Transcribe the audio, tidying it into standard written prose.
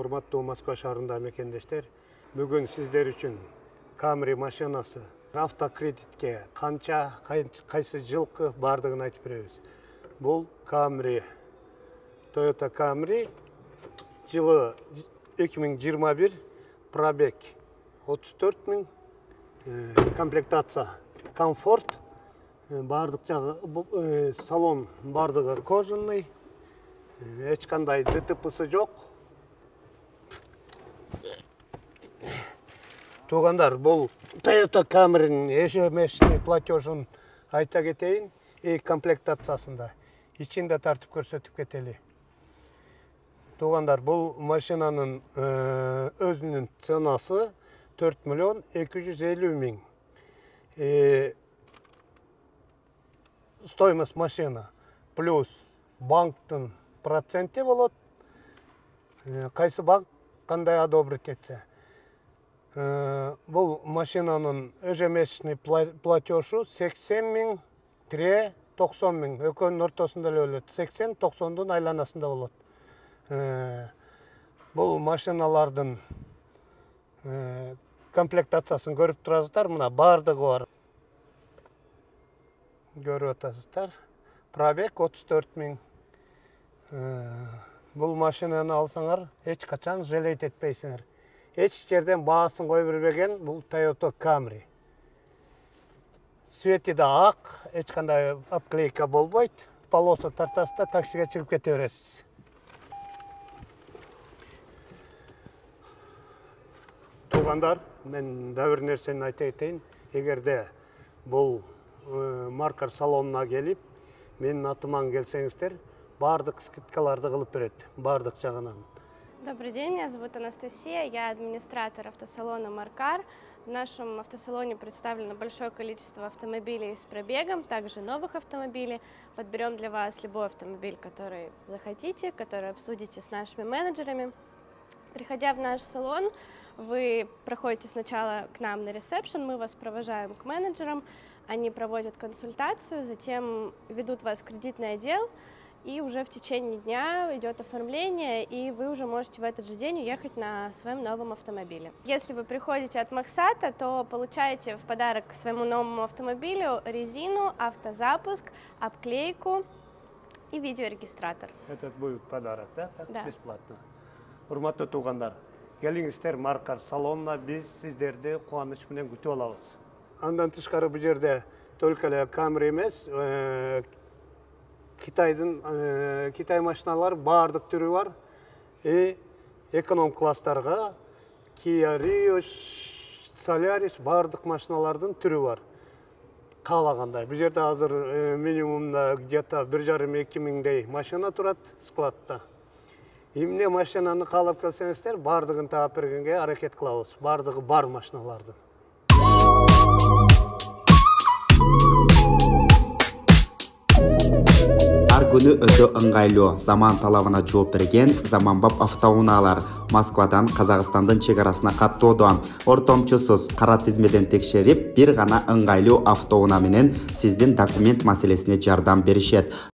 урматтуу Москва шаарында мекендештер. Бүгүн сиздер үчүн Camry машинасы автокредитке канча, кайсы жылкы бардыгын айтып беребиз. Бул Camry, Toyota Camry жылы 2021, пробег 34 000, комплектация комфорт, бардык жагы салон бардыгы кожаный, эч кандай ДТПсы жок. Туугандар, бул Toyota Camry'nin ежемесячный платежын айта кетейин, комплектациясында ичинде тартып көрсөтүп кетели. Туугандар, бул машинанын өзүнүн ценасы 4 250 000. Стоимость машина плюс банктын проценти болот. Кайсы банк кандай одобрить этсе. Бул машинанын ежемесячный платежу 80 000 – 90 000. Экөөнүн ортосунда эле болот. 80-90дун айланасында болот. Бул машиналардын комплектациясын көрүп турасыздар. Мына бардыгы бар. Көрүп атасыздар. Пробег 34 000. Бул машинаны алсаңар, эч качан жалейт этпейсиңер. Эч жерден баасын кой бербеген бул Toyota Camry. Свети да ак, эч кандай обклейка болбойт. Полосу тартасыз да таксиге чыгып кете бересиз. Туугандар, мен да бир нерсени айта кетейин. Эгерде бул маркар салонуна келип, менин атыман келсеңиздер, бардык скидкаларды кылып берет, бардык жагынан. Добрый день, меня зовут Анастасия, я администратор автосалона Маркар. В нашем автосалоне представлено большое количество автомобилей с пробегом, также новых автомобилей. Подберем для вас любой автомобиль, который захотите, который обсудите с нашими менеджерами. Приходя в наш салон, вы проходите сначала к нам на ресепшн, мы вас провожаем к менеджерам, они проводят консультацию, затем ведут вас в кредитный отдел, и уже в течение дня идет оформление, и вы уже можете в этот же день уехать на своем новом автомобиле. Если вы приходите от Максата, то получаете в подарок к своему новому автомобилю резину, автозапуск, обклейку и видеорегистратор. Этот будет подарок, да? Да. Бесплатно. Урматтуу туугандар, келиңиздер Маркар салонуна, биз сиздерди кубаныч менен күтүп алабыз. Андан тышкары бул жерде только эле Camry эмес, Китай машиналар бардык түрү бар. Эконом класстарга Kia Rio, Solaris бардык машиналардын түрү бар. Каалагандай. Бул жерде азыр минимумда где-то 1,5–2 миңдей машина турат складта. Эмне машинаны каалап келсеңиздер, бардыгын таап бергенге аракет кылабыз. Бардыгы бар машиналардын. Ар күнү өтө ыңгайлуу, заман талабына жооп берген заманбап автоунаалар Москвадан Казакстандын чегарасына каттоодо. Ортомчусуз кара тизмеден текшерип, бир гана ыңгайлуу автоунаа менен сиздин документ маселесине жардам беришет.